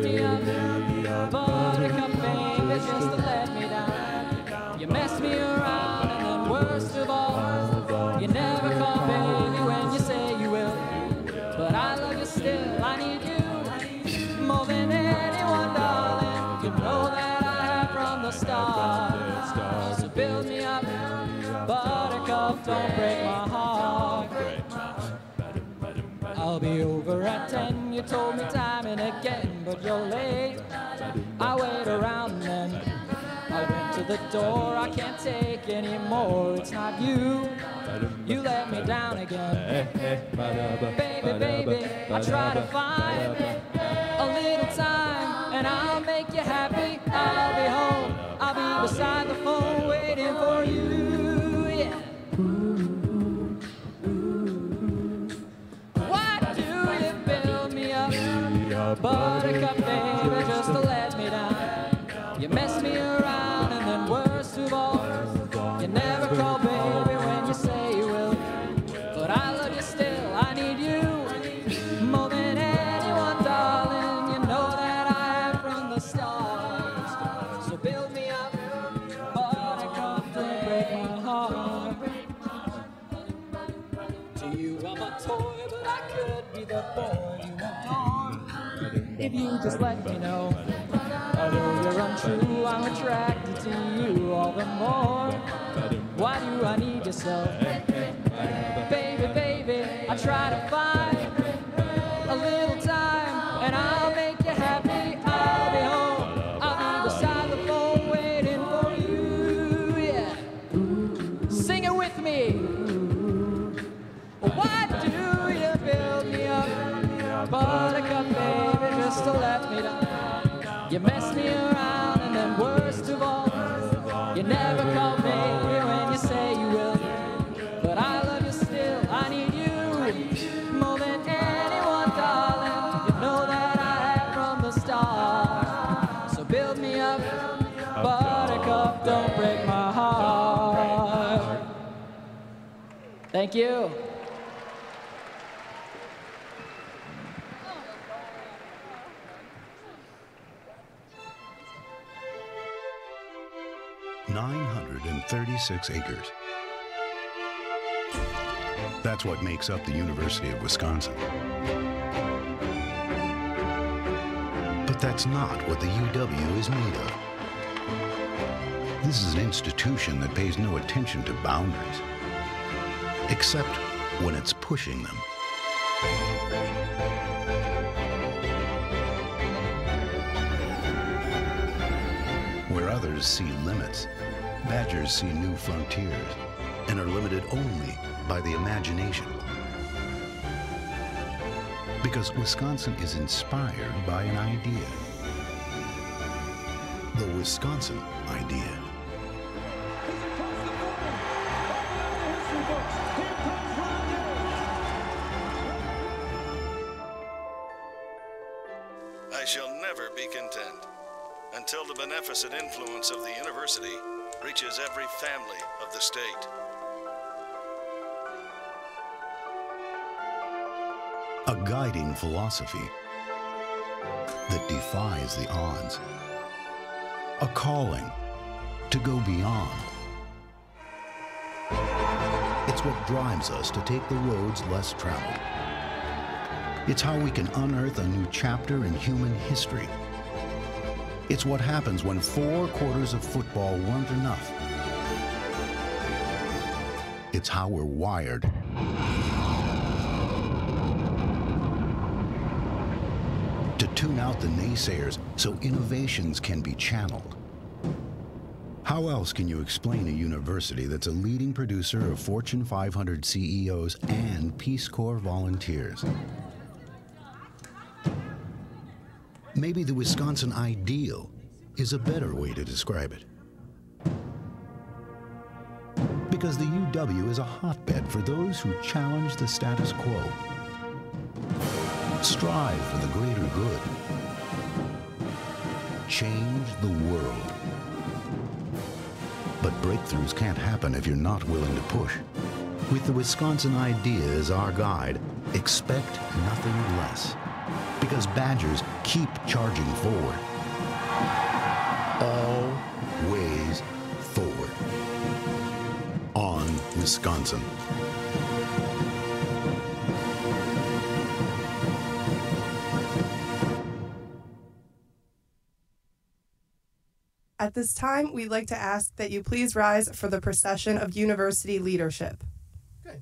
build me up. Buttercup, baby, just to let me down. You mess me around, and then worst of all, you never call baby when you say you will. But I love you still, I need you more than anyone, darling. You know that I have from the start. So build me up, buttercup, don't break my heart. I'll be over at 10, you told me time and again, but you're late. I wait around and then I went to the door. I can't take any more, it's not you. You let me down again. Baby, baby, I try to find a little time and I'll make you happy. I'll be home, I'll be beside the phone waiting for you, yeah. Why do you build me up, buttercup, baby, just to let me down? You mess me around and then worst of all, you never call baby when you say you will. But I love you still, I need you more than anyone, darling. You know that I am from the start. So build me up, buttercup, don't break my heart. To you I'm a toy, but I could be the boy you adore. If you just let me know, although you're untrue, I'm attracted to you all the more. Why do I need you so? Baby, baby, I try to find a little time and I'll make you happy. I'll be home, I'll be beside the phone waiting for you, yeah. Sing it with me. Why do you build me up, buttercup, baby, just to let me down? You mess me around and then worst of all, you never call baby when you say you will. But I love you still, I need you more than anyone, darling. You know that I have from the start. So build me up, buttercup, don't break my heart. Thank you. .936 acres. That's what makes up the University of Wisconsin. But that's not what the UW is made of. This is an institution that pays no attention to boundaries, except when it's pushing them. Where others see limits, Badgers see new frontiers and are limited only by the imagination. Because Wisconsin is inspired by an idea. The Wisconsin idea. I shall never be content until the beneficent influence of the university reaches every family of the state. A guiding philosophy that defies the odds. A calling to go beyond. It's what drives us to take the roads less traveled. It's how we can unearth a new chapter in human history. It's what happens when 4 quarters of football weren't enough. It's how we're wired. To tune out the naysayers so innovations can be channeled. How else can you explain a university that's a leading producer of Fortune 500 CEOs and Peace Corps volunteers? Maybe the Wisconsin ideal is a better way to describe it. Because the UW is a hotbed for those who challenge the status quo, strive for the greater good, change the world. But breakthroughs can't happen if you're not willing to push. With the Wisconsin idea as our guide, expect nothing less. because Badgers keep charging forward. Always forward. On Wisconsin. At this time, we'd like to ask that you please rise for the procession of university leadership. Good.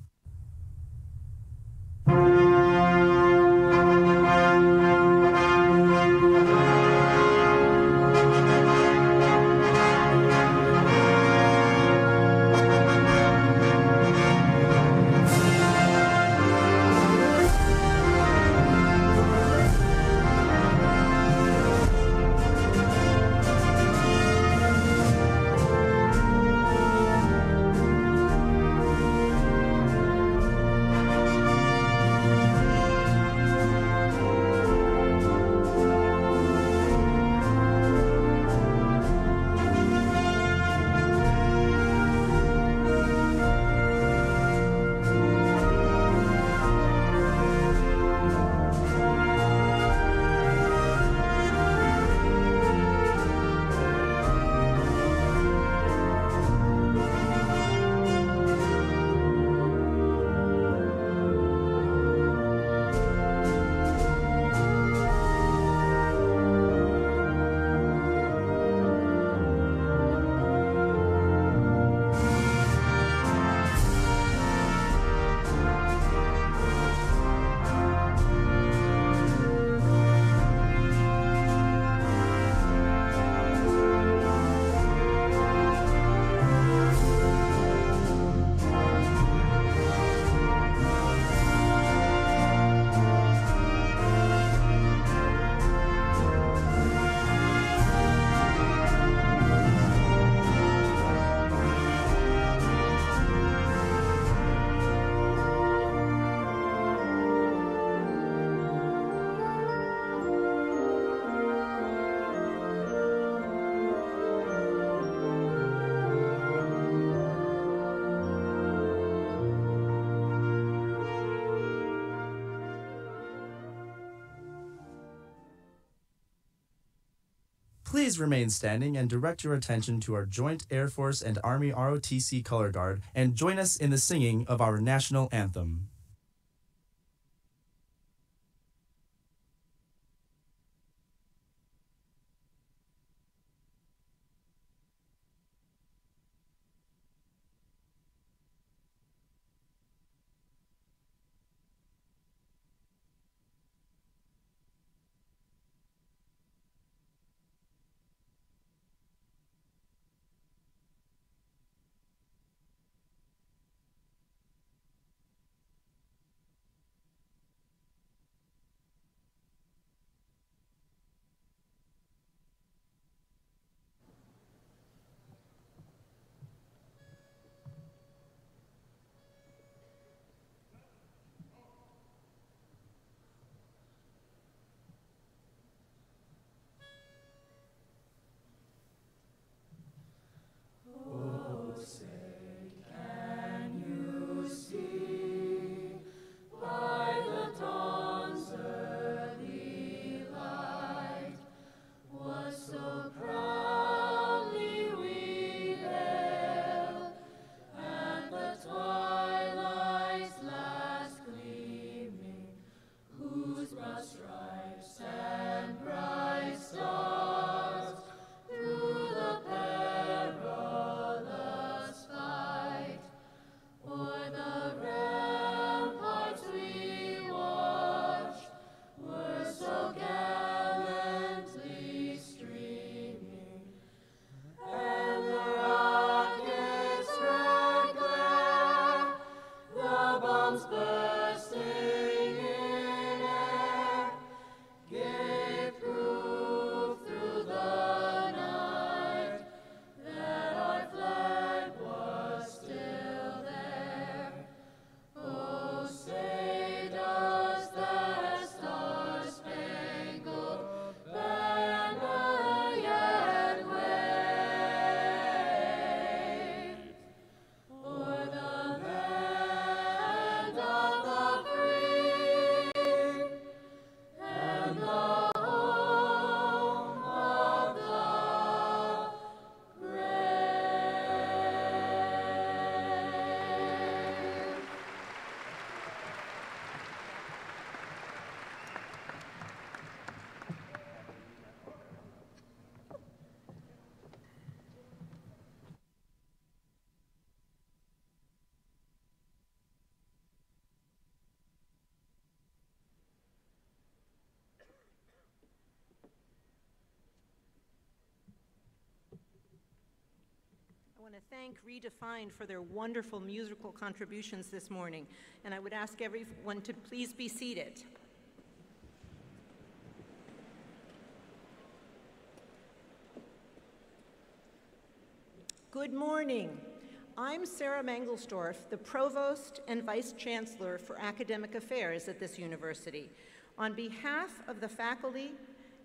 Please remain standing and direct your attention to our Joint Air Force and Army ROTC Color Guard and join us in the singing of our national anthem. to thank Redefined for their wonderful musical contributions this morning. And I would ask everyone to please be seated. Good morning. I'm Sarah Mangelsdorf, the Provost and Vice Chancellor for Academic Affairs at this university. On behalf of the faculty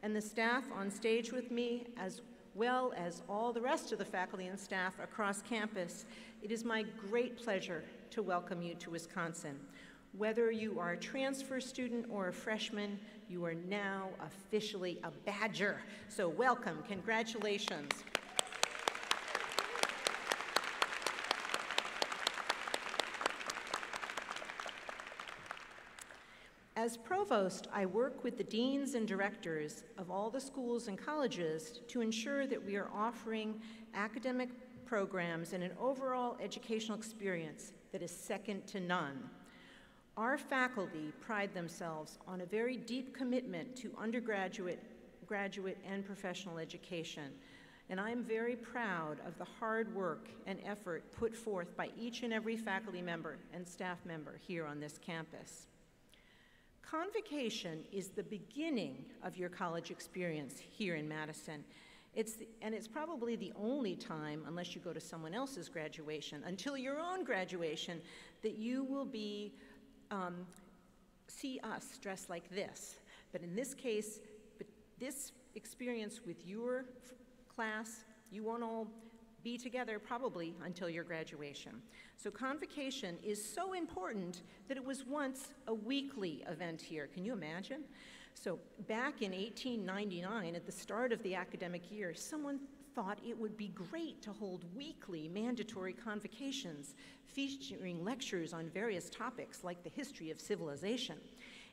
and the staff on stage with me, as well as all the rest of the faculty and staff across campus, it is my great pleasure to welcome you to Wisconsin. Whether you are a transfer student or a freshman, you are now officially a Badger. So welcome, congratulations. As provost, I work with the deans and directors of all the schools and colleges to ensure that we are offering academic programs and an overall educational experience that is second to none. Our faculty pride themselves on a very deep commitment to undergraduate, graduate, and professional education. And I am very proud of the hard work and effort put forth by each and every faculty member and staff member here on this campus. Convocation is the beginning of your college experience here in Madison. It's probably the only time, unless you go to someone else's graduation, until your own graduation, that you will see us dressed like this. But in this case, this experience with your class, you won't all be together probably until your graduation. So Convocation is so important that it was once a weekly event here. Can you imagine? So back in 1899, at the start of the academic year, someone thought it would be great to hold weekly mandatory convocations featuring lectures on various topics like the history of civilization.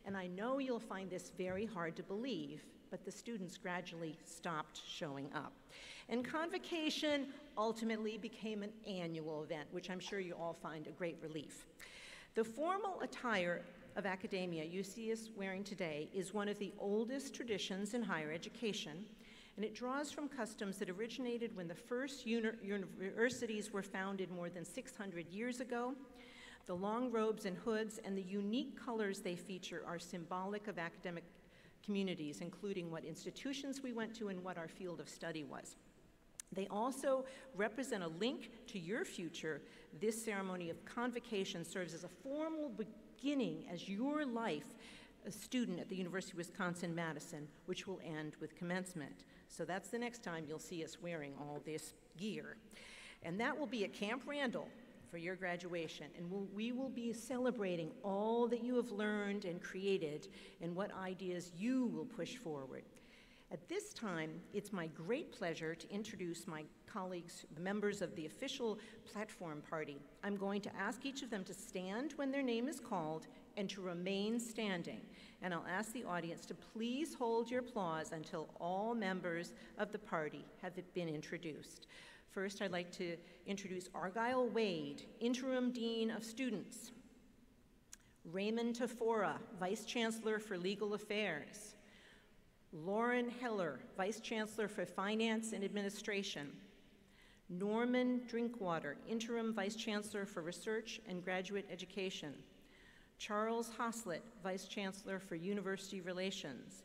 And I know you'll find this very hard to believe, but the students gradually stopped showing up. And Convocation ultimately became an annual event, which I'm sure you all find a great relief. The formal attire of academia you see us wearing today is one of the oldest traditions in higher education, and it draws from customs that originated when the first universities were founded more than 600 years ago. The long robes and hoods and the unique colors they feature are symbolic of academic communities, including what institutions we went to and what our field of study was. They also represent a link to your future. This ceremony of convocation serves as a formal beginning as your life a student at the University of Wisconsin-Madison, which will end with commencement. So that's the next time you'll see us wearing all this gear. And that will be at Camp Randall for your graduation, and we will be celebrating all that you have learned and created and what ideas you will push forward. At this time, it's my great pleasure to introduce my colleagues, the members of the official platform party. I'm going to ask each of them to stand when their name is called and to remain standing. And I'll ask the audience to please hold your applause until all members of the party have been introduced. First, I'd like to introduce Argyle Wade, Interim Dean of Students. Raymond Tafora, Vice Chancellor for Legal Affairs. Lauren Heller, Vice Chancellor for Finance and Administration. Norman Drinkwater, Interim Vice Chancellor for Research and Graduate Education. Charles Hoslett, Vice Chancellor for University Relations.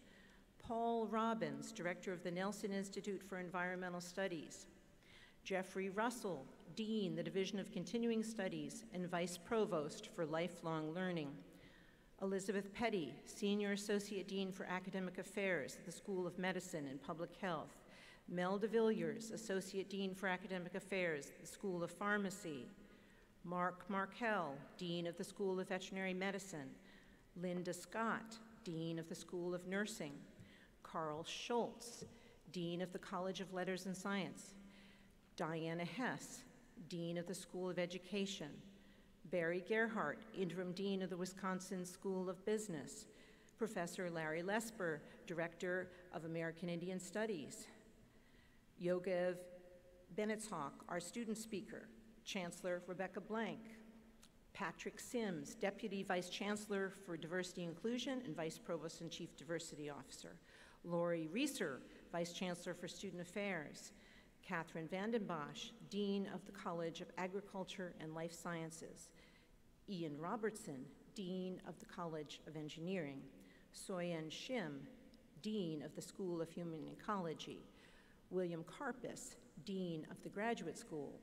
Paul Robbins, Director of the Nelson Institute for Environmental Studies. Jeffrey Russell, Dean, the Division of Continuing Studies and Vice Provost for Lifelong Learning. Elizabeth Petty, Senior Associate Dean for Academic Affairs at the School of Medicine and Public Health. Mel DeVilliers, Associate Dean for Academic Affairs at the School of Pharmacy. Mark Markell, Dean of the School of Veterinary Medicine. Linda Scott, Dean of the School of Nursing. Carl Schultz, Dean of the College of Letters and Science. Diana Hess, Dean of the School of Education. Barry Gerhardt, Interim Dean of the Wisconsin School of Business. Professor Larry Lesper, Director of American Indian Studies. Yogev Bennetzhawk, our student speaker. Chancellor Rebecca Blank. Patrick Sims, Deputy Vice Chancellor for Diversity Inclusion and Vice Provost and Chief Diversity Officer. Lori Reeser, Vice Chancellor for Student Affairs. Catherine Vanden Bosch, Dean of the College of Agriculture and Life Sciences. Ian Robertson, Dean of the College of Engineering. Soyen Shim, Dean of the School of Human Ecology. William Karpus, Dean of the Graduate School.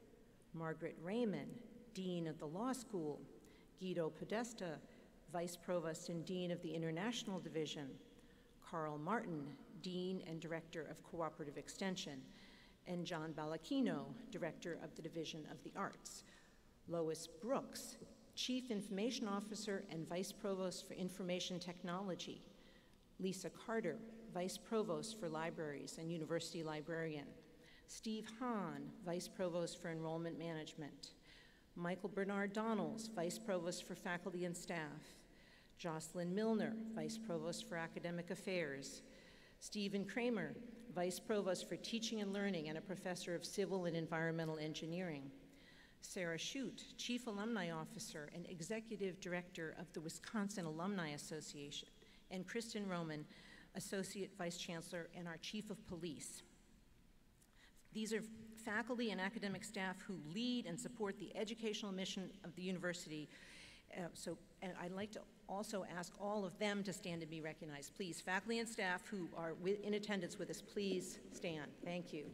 Margaret Raymond, Dean of the Law School. Guido Podesta, Vice Provost and Dean of the International Division. Carl Martin, Dean and Director of Cooperative Extension. And John Ballachino, Director of the Division of the Arts. Lois Brooks, Chief Information Officer and Vice Provost for Information Technology. Lisa Carter, Vice Provost for Libraries and University Librarian. Steve Hahn, Vice Provost for Enrollment Management. Michael Bernard Donalds, Vice Provost for Faculty and Staff. Jocelyn Milner, Vice Provost for Academic Affairs. Stephen Kramer, Vice Provost for Teaching and Learning and a Professor of Civil and Environmental Engineering. Sarah Shute, Chief Alumni Officer and Executive Director of the Wisconsin Alumni Association. And Kristen Roman, Associate Vice Chancellor and our Chief of Police. These are faculty and academic staff who lead and support the educational mission of the university. And I'd like to also ask all of them to stand and be recognized. Please, faculty and staff who are in attendance with us, please stand. Thank you.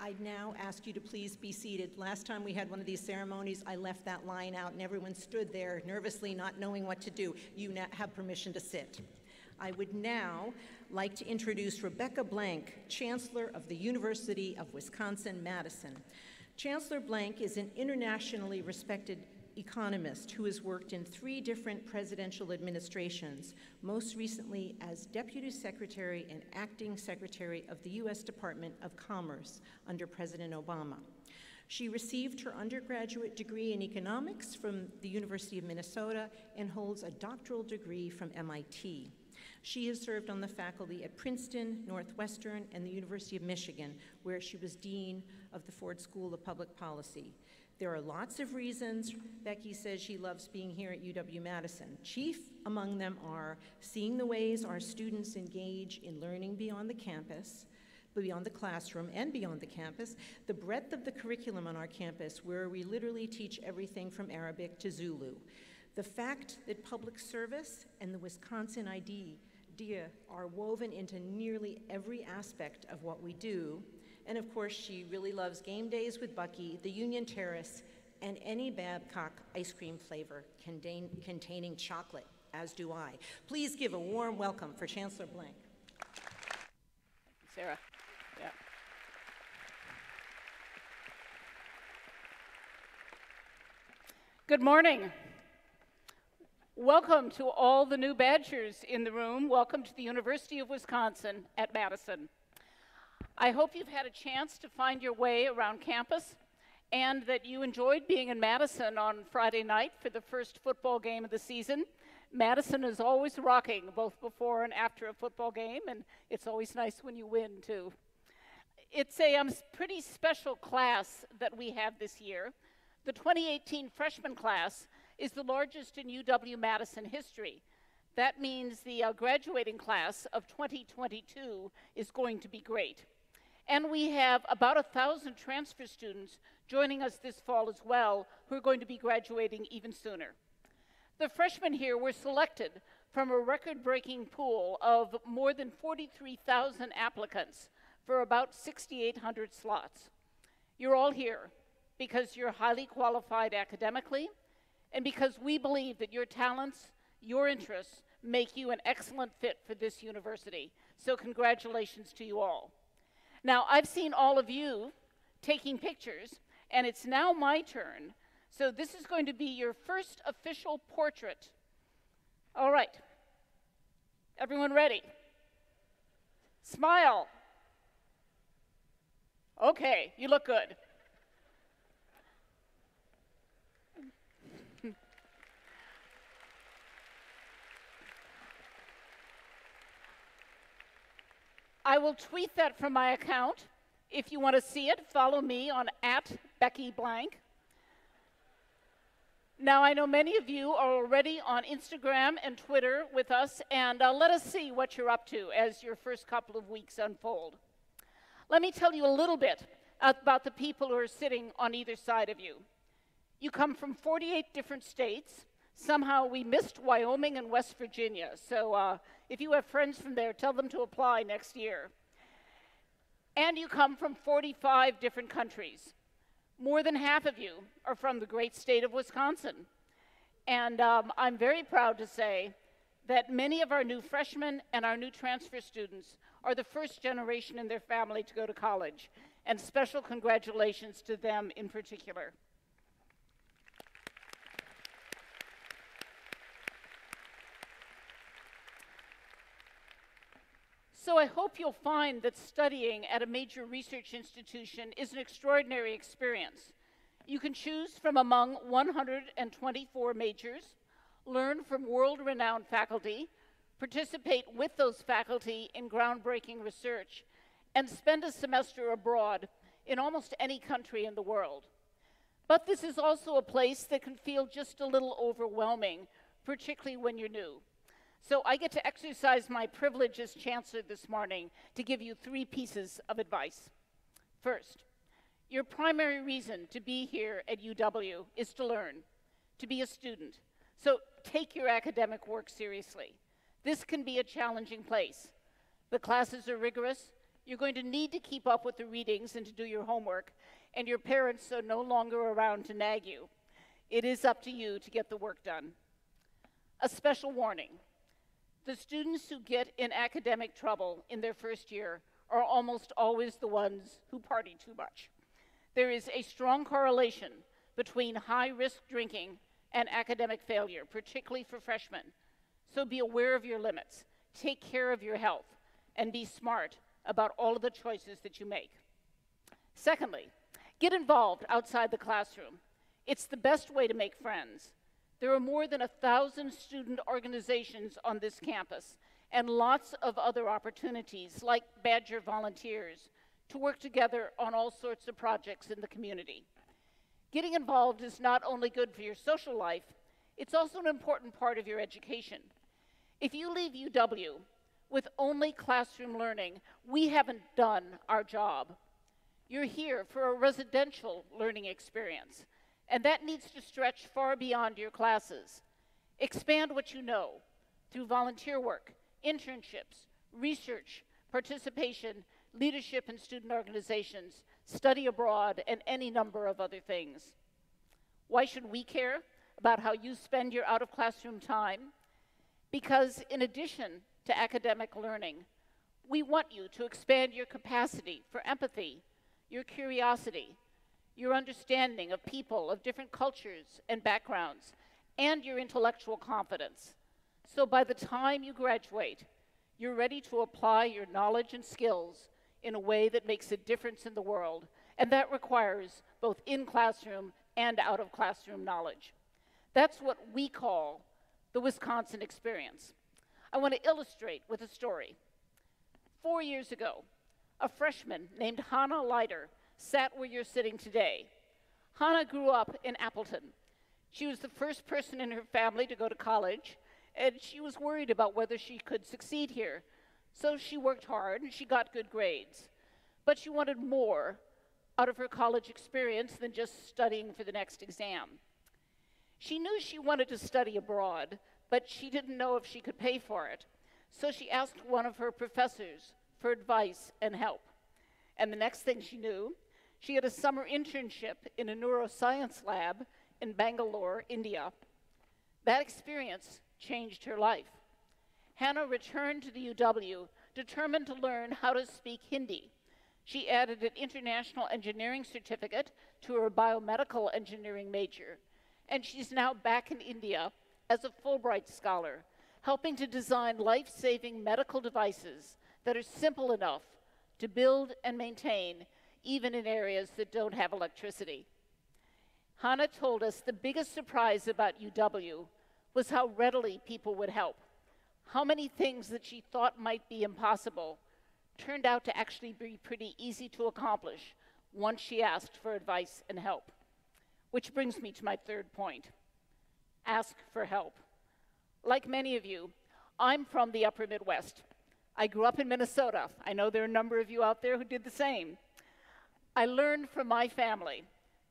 I'd now ask you to please be seated. Last time we had one of these ceremonies, I left that line out and everyone stood there nervously not knowing what to do. You now have permission to sit. I would now like to introduce Rebecca Blank, Chancellor of the University of Wisconsin-Madison. Chancellor Blank is an internationally respected economist who has worked in 3 different presidential administrations, most recently as Deputy Secretary and Acting Secretary of the U.S. Department of Commerce under President Obama. She received her undergraduate degree in economics from the University of Minnesota and holds a doctoral degree from MIT. She has served on the faculty at Princeton, Northwestern, and the University of Michigan, where she was Dean of the Ford School of Public Policy. There are lots of reasons Becky says she loves being here at UW-Madison. Chief among them are seeing the ways our students engage in learning beyond the campus, beyond the classroom and beyond the campus, the breadth of the curriculum on our campus where we literally teach everything from Arabic to Zulu, the fact that public service and the Wisconsin idea are woven into nearly every aspect of what we do. And of course, she really loves game days with Bucky, the Union Terrace, and any Babcock ice cream flavor containing chocolate, as do I. Please give a warm welcome for Chancellor Blank. Sarah. Yeah. Good morning. Welcome to all the new Badgers in the room. Welcome to the University of Wisconsin at Madison. I hope you've had a chance to find your way around campus and that you enjoyed being in Madison on Friday night for the first football game of the season. Madison is always rocking, both before and after a football game, and it's always nice when you win, too. It's a pretty special class that we have this year. The 2018 freshman class is the largest in UW-Madison history. That means the graduating class of 2022 is going to be great. And we have about 1,000 transfer students joining us this fall as well, who are going to be graduating even sooner. The freshmen here were selected from a record-breaking pool of more than 43,000 applicants for about 6,800 slots. You're all here because you're highly qualified academically and because we believe that your talents, your interests, make you an excellent fit for this university. So congratulations to you all. Now, I've seen all of you taking pictures, and it's now my turn. So this is going to be your first official portrait. All right. Everyone ready? Smile. Okay, you look good. I will tweet that from my account. If you want to see it, follow me on @BeckyBlank. Now, I know many of you are already on Instagram and Twitter with us, and let us see what you're up to as your first couple of weeks unfold. Let me tell you a little bit about the people who are sitting on either side of you. You come from 48 different states. Somehow we missed Wyoming and West Virginia, so if you have friends from there, tell them to apply next year. And you come from 45 different countries. More than half of you are from the great state of Wisconsin. And I'm very proud to say that many of our new freshmen and our new transfer students are the first generation in their family to go to college. And special congratulations to them in particular. So I hope you'll find that studying at a major research institution is an extraordinary experience. You can choose from among 124 majors, learn from world-renowned faculty, participate with those faculty in groundbreaking research, and spend a semester abroad in almost any country in the world. But this is also a place that can feel just a little overwhelming, particularly when you're new. So I get to exercise my privilege as Chancellor this morning to give you 3 pieces of advice. First, your primary reason to be here at UW is to learn, to be a student. So take your academic work seriously. This can be a challenging place. The classes are rigorous. You're going to need to keep up with the readings and to do your homework, and your parents are no longer around to nag you. It is up to you to get the work done. A special warning. The students who get in academic trouble in their first year are almost always the ones who party too much. There is a strong correlation between high-risk drinking and academic failure, particularly for freshmen. So be aware of your limits, take care of your health, and be smart about all of the choices that you make. Secondly, get involved outside the classroom. It's the best way to make friends. There are more than 1,000 student organizations on this campus and lots of other opportunities like Badger Volunteers to work together on all sorts of projects in the community. Getting involved is not only good for your social life, it's also an important part of your education. If you leave UW with only classroom learning, we haven't done our job. You're here for a residential learning experience, and that needs to stretch far beyond your classes. Expand what you know through volunteer work, internships, research, participation, leadership in student organizations, study abroad, and any number of other things. Why should we care about how you spend your out-of-classroom time? Because in addition to academic learning, we want you to expand your capacity for empathy, your curiosity, your understanding of people of different cultures and backgrounds, and your intellectual confidence. So by the time you graduate, you're ready to apply your knowledge and skills in a way that makes a difference in the world, and that requires both in-classroom and out-of-classroom knowledge. That's what we call the Wisconsin experience. I want to illustrate with a story. 4 years ago, a freshman named Hannah Leiter sat where you're sitting today. Hannah grew up in Appleton. She was the first person in her family to go to college, and she was worried about whether she could succeed here. So she worked hard and she got good grades. But she wanted more out of her college experience than just studying for the next exam. She knew she wanted to study abroad, but she didn't know if she could pay for it. So she asked one of her professors for advice and help. And the next thing she knew, she had a summer internship in a neuroscience lab in Bangalore, India. That experience changed her life. Hannah returned to the UW, determined to learn how to speak Hindi. She added an international engineering certificate to her biomedical engineering major, and she's now back in India as a Fulbright scholar, helping to design life-saving medical devices that are simple enough to build and maintain, even in areas that don't have electricity. Hannah told us the biggest surprise about UW was how readily people would help. How many things that she thought might be impossible turned out to actually be pretty easy to accomplish once she asked for advice and help. Which brings me to my third point. ask for help. Like many of you, I'm from the upper Midwest. I grew up in Minnesota. I know there are a number of you out there who did the same. I learned from my family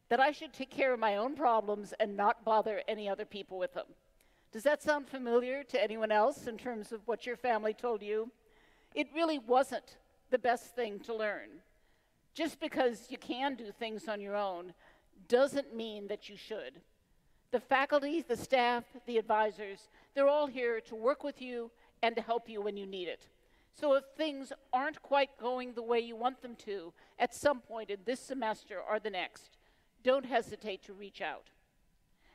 that I should take care of my own problems and not bother any other people with them. Does that sound familiar to anyone else in terms of what your family told you? It really wasn't the best thing to learn. Just because you can do things on your own doesn't mean that you should. The faculty, the staff, the advisors, they're all here to work with you and to help you when you need it. So if things aren't quite going the way you want them to at some point in this semester or the next, don't hesitate to reach out.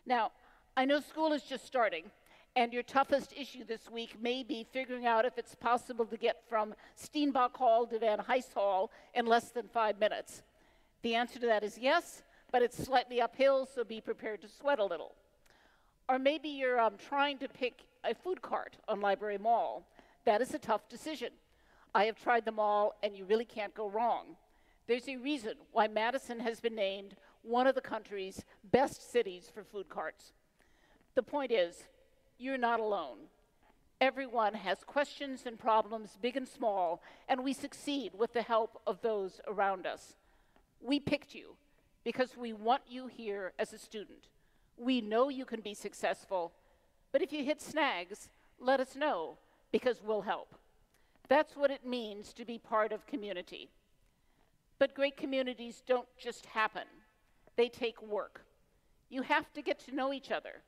Now, I know school is just starting, and your toughest issue this week may be figuring out if it's possible to get from Steenbach Hall to Van Hise Hall in less than 5 minutes. The answer to that is yes, but it's slightly uphill, so be prepared to sweat a little. Or maybe you're trying to pick a food cart on Library Mall. That is a tough decision. I have tried them all, and you really can't go wrong. There's a reason why Madison has been named one of the country's best cities for food carts. The point is, you're not alone. Everyone has questions and problems, big and small, and we succeed with the help of those around us. We picked you because we want you here as a student. We know you can be successful, but if you hit snags, let us know, because we'll help. That's what it means to be part of community. But great communities don't just happen. They take work. You have to get to know each other,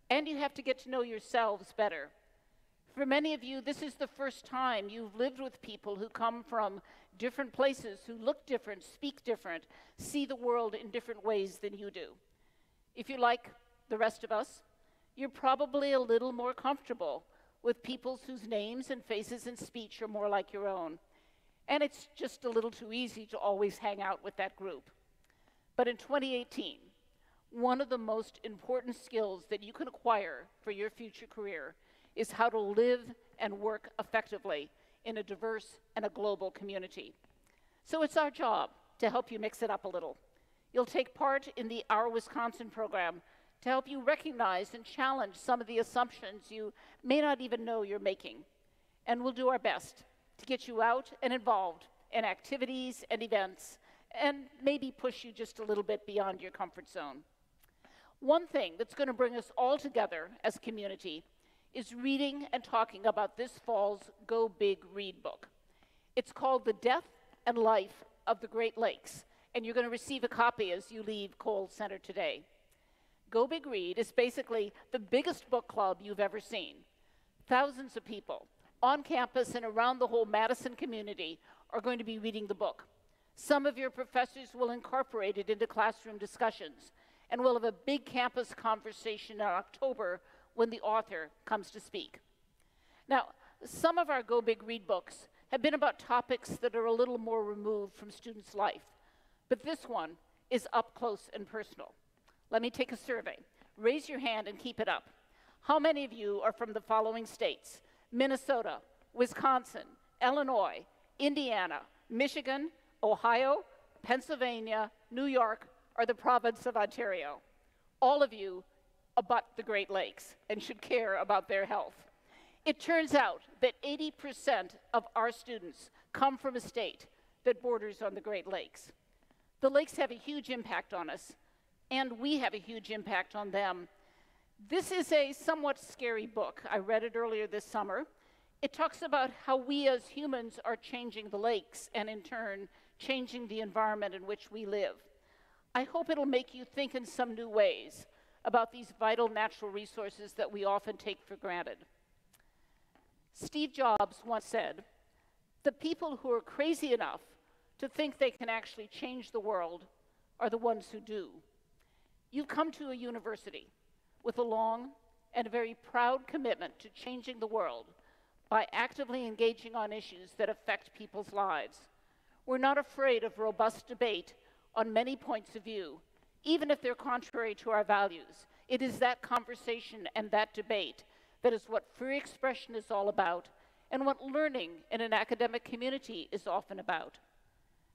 and you have to get to know yourselves better. For many of you, this is the first time you've lived with people who come from different places, who look different, speak different, see the world in different ways than you do. If you're like the rest of us, you're probably a little more comfortable with people whose names and faces and speech are more like your own. And it's just a little too easy to always hang out with that group. But in 2018, one of the most important skills that you can acquire for your future career is how to live and work effectively in a diverse and a global community. So it's our job to help you mix it up a little. You'll take part in the Our Wisconsin program to help you recognize and challenge some of the assumptions you may not even know you're making. And we'll do our best to get you out and involved in activities and events, and maybe push you just a little bit beyond your comfort zone. One thing that's going to bring us all together as a community is reading and talking about this fall's Go Big Read book. It's called The Death and Life of the Great Lakes, and you're going to receive a copy as you leave Cole Center today. Go Big Read is basically the biggest book club you've ever seen. Thousands of people on campus and around the whole Madison community are going to be reading the book. Some of your professors will incorporate it into classroom discussions, and we'll have a big campus conversation in October when the author comes to speak. Now, some of our Go Big Read books have been about topics that are a little more removed from students' life, but this one is up close and personal. Let me take a survey. Raise your hand and keep it up. How many of you are from the following states? Minnesota, Wisconsin, Illinois, Indiana, Michigan, Ohio, Pennsylvania, New York, or the province of Ontario. All of you abut the Great Lakes and should care about their health. It turns out that 80% of our students come from a state that borders on the Great Lakes. The lakes have a huge impact on us, and we have a huge impact on them. This is a somewhat scary book. I read it earlier this summer. It talks about how we as humans are changing the lakes and in turn changing the environment in which we live. I hope it'll make you think in some new ways about these vital natural resources that we often take for granted. Steve Jobs once said, "The people who are crazy enough to think they can actually change the world are the ones who do." You've come to a university with a long and very proud commitment to changing the world by actively engaging on issues that affect people's lives. We're not afraid of robust debate on many points of view, even if they're contrary to our values. It is that conversation and that debate that is what free expression is all about and what learning in an academic community is often about.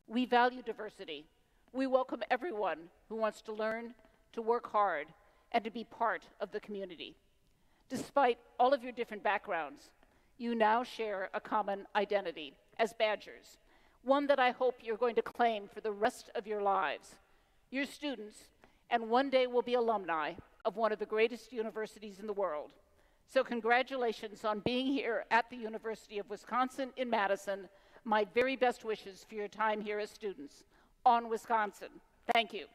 We value diversity. We welcome everyone who wants to learn, to work hard, and to be part of the community. Despite all of your different backgrounds, you now share a common identity as Badgers, one that I hope you're going to claim for the rest of your lives. You're students, and one day will be alumni of one of the greatest universities in the world. So congratulations on being here at the University of Wisconsin in Madison. My very best wishes for your time here as students. On Wisconsin. Thank you.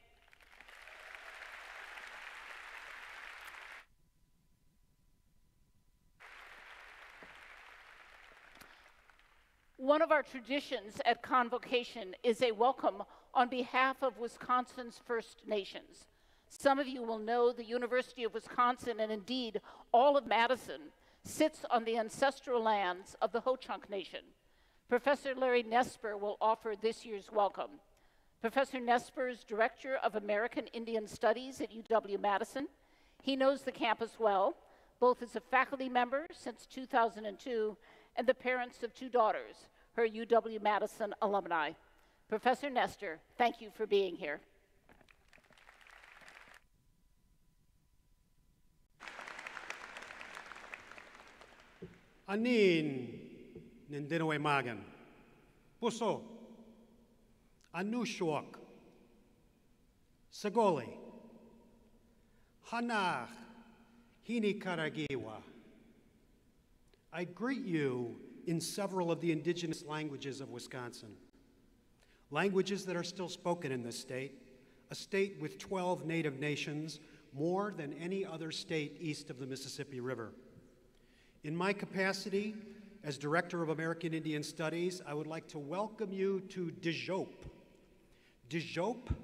One of our traditions at Convocation is a welcome on behalf of Wisconsin's First Nations. Some of you will know the University of Wisconsin, and indeed all of Madison, sits on the ancestral lands of the Ho-Chunk Nation. Professor Larry Nesper will offer this year's welcome. Professor Nesper is Director of American Indian Studies at UW-Madison. He knows the campus well, both as a faculty member since 2002 and the parents of two daughters, her UW-Madison alumni. Professor Nestor, thank you for being here. Anin nindinoy magan. Puso. Anushuak. Sagoli. Hanach. Hini Karagiwa. I greet you in several of the indigenous languages of Wisconsin. Languages that are still spoken in this state, a state with 12 native nations, more than any other state east of the Mississippi River. In my capacity as Director of American Indian Studies, I would like to welcome you to Dijope. Dijope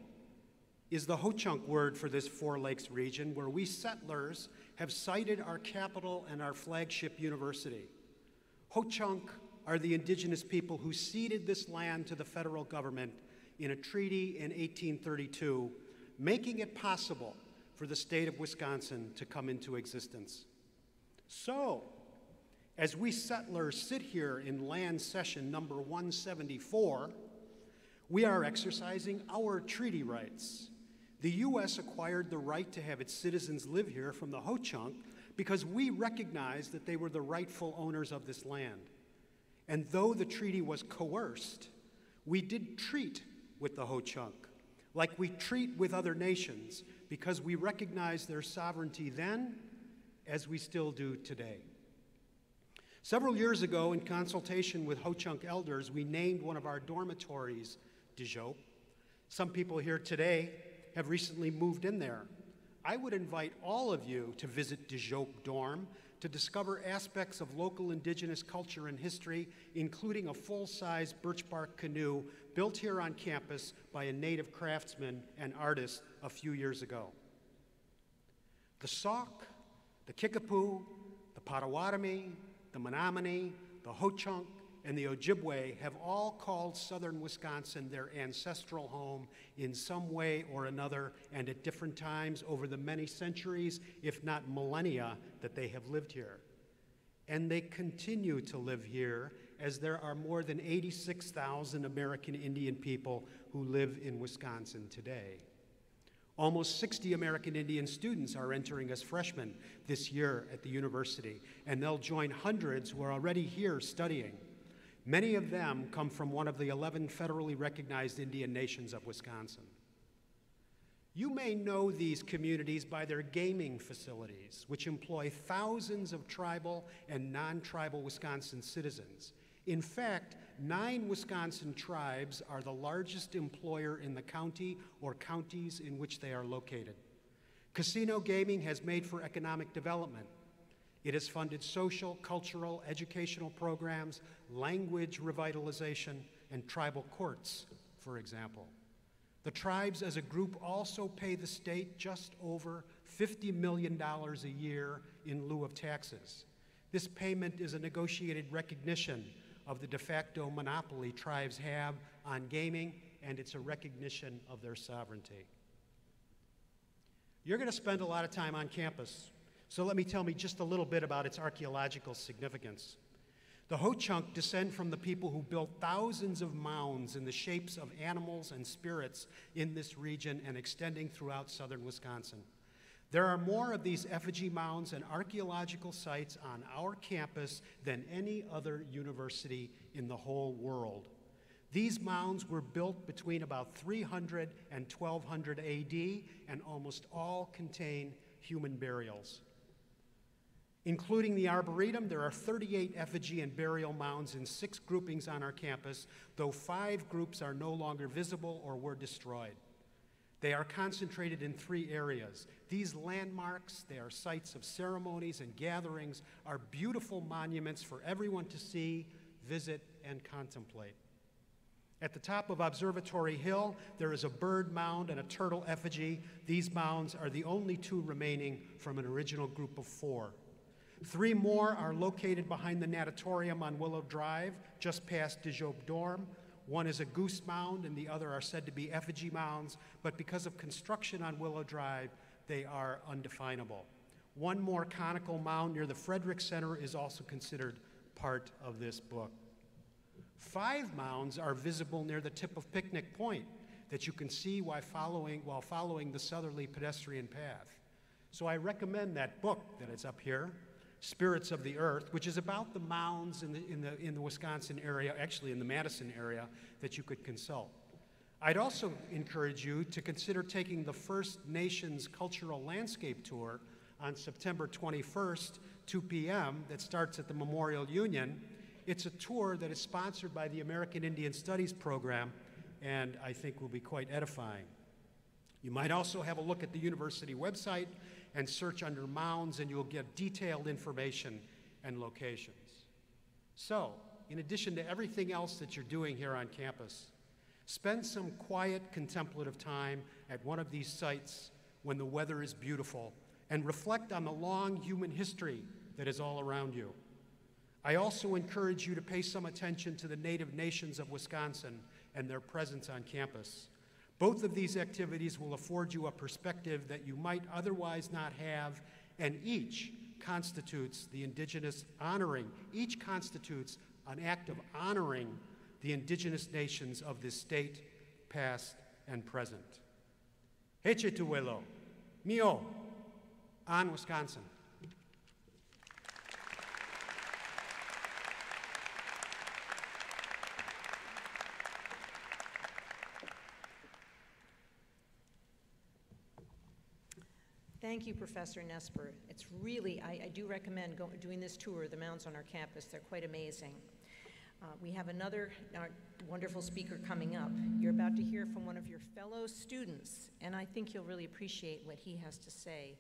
is the Ho-Chunk word for this Four Lakes region, where we settlers have sited our capital and our flagship university. Ho-Chunk are the indigenous people who ceded this land to the federal government in a treaty in 1832, making it possible for the state of Wisconsin to come into existence. So, as we settlers sit here in land session number 174, we are exercising our treaty rights. The U.S. acquired the right to have its citizens live here from the Ho-Chunk because we recognized that they were the rightful owners of this land. And though the treaty was coerced, we did treat with the Ho-Chunk like we treat with other nations because we recognized their sovereignty then as we still do today. Several years ago, in consultation with Ho-Chunk elders, we named one of our dormitories Dijope. Some people here today have recently moved in there. I would invite all of you to visit Dijope Dorm to discover aspects of local indigenous culture and history, including a full-size birch bark canoe built here on campus by a native craftsman and artist a few years ago. The Sauk, the Kickapoo, the Potawatomi, the Menominee, the Ho-Chunk, and the Ojibwe have all called southern Wisconsin their ancestral home in some way or another and at different times over the many centuries, if not millennia, that they have lived here. And they continue to live here as there are more than 86,000 American Indian people who live in Wisconsin today. Almost 60 American Indian students are entering as freshmen this year at the university, and they'll join hundreds who are already here studying. Many of them come from one of the 11 federally recognized Indian nations of Wisconsin. You may know these communities by their gaming facilities, which employ thousands of tribal and non-tribal Wisconsin citizens. In fact, 9 Wisconsin tribes are the largest employer in the county or counties in which they are located. Casino gaming has made for economic development. It has funded social, cultural, educational programs, language revitalization, and tribal courts, for example. The tribes as a group also pay the state just over $50 million a year in lieu of taxes. This payment is a negotiated recognition of the de facto monopoly tribes have on gaming, and it's a recognition of their sovereignty. You're going to spend a lot of time on campus, so let me tell me just a little bit about its archaeological significance. The Ho-Chunk descend from the people who built thousands of mounds in the shapes of animals and spirits in this region and extending throughout southern Wisconsin. There are more of these effigy mounds and archaeological sites on our campus than any other university in the whole world. These mounds were built between about 300 and 1200 AD, and almost all contain human burials. Including the Arboretum, there are 38 effigy and burial mounds in 6 groupings on our campus, though 5 groups are no longer visible or were destroyed. They are concentrated in 3 areas. These landmarks, they are sites of ceremonies and gatherings, are beautiful monuments for everyone to see, visit, and contemplate. At the top of Observatory Hill, there is a bird mound and a turtle effigy. These mounds are the only 2 remaining from an original group of 4. 3 more are located behind the natatorium on Willow Drive, just past DeJob Dorm. One is a goose mound, and the other are said to be effigy mounds, but because of construction on Willow Drive, they are undefinable. One more conical mound near the Frederick Center is also considered part of this book. 5 mounds are visible near the tip of Picnic Point that you can see while following the southerly pedestrian path. So I recommend that book that is up here, Spirits of the Earth, which is about the mounds in the Wisconsin area, actually in the Madison area, that you could consult. I'd also encourage you to consider taking the First Nations Cultural Landscape Tour on September 21st, 2 p.m., that starts at the Memorial Union. It's a tour that is sponsored by the American Indian Studies program, and I think will be quite edifying. You might also have a look at the university website and search under mounds, and you'll get detailed information and locations. So, in addition to everything else that you're doing here on campus, spend some quiet contemplative time at one of these sites when the weather is beautiful, and reflect on the long human history that is all around you. I also encourage you to pay some attention to the Native nations of Wisconsin and their presence on campus. Both of these activities will afford you a perspective that you might otherwise not have, and each constitutes an act of honoring the indigenous nations of this state, past and present. Hechetuelo, mio, an Wisconsin. Thank you, Professor Nesper. It's really, I do recommend doing this tour of the mounds on our campus. They're quite amazing. We have another wonderful speaker coming up. You're about to hear from one of your fellow students, and I think you'll really appreciate what he has to say.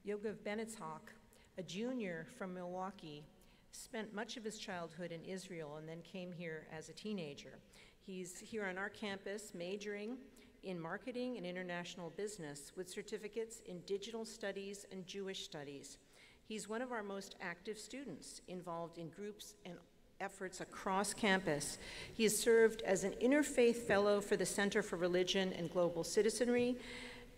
Yogev Benetzhak, a junior from Milwaukee, spent much of his childhood in Israel and then came here as a teenager. He's here on our campus majoring in marketing and international business with certificates in digital studies and Jewish studies. He's one of our most active students involved in groups and efforts across campus. He has served as an interfaith fellow for the Center for Religion and Global Citizenry,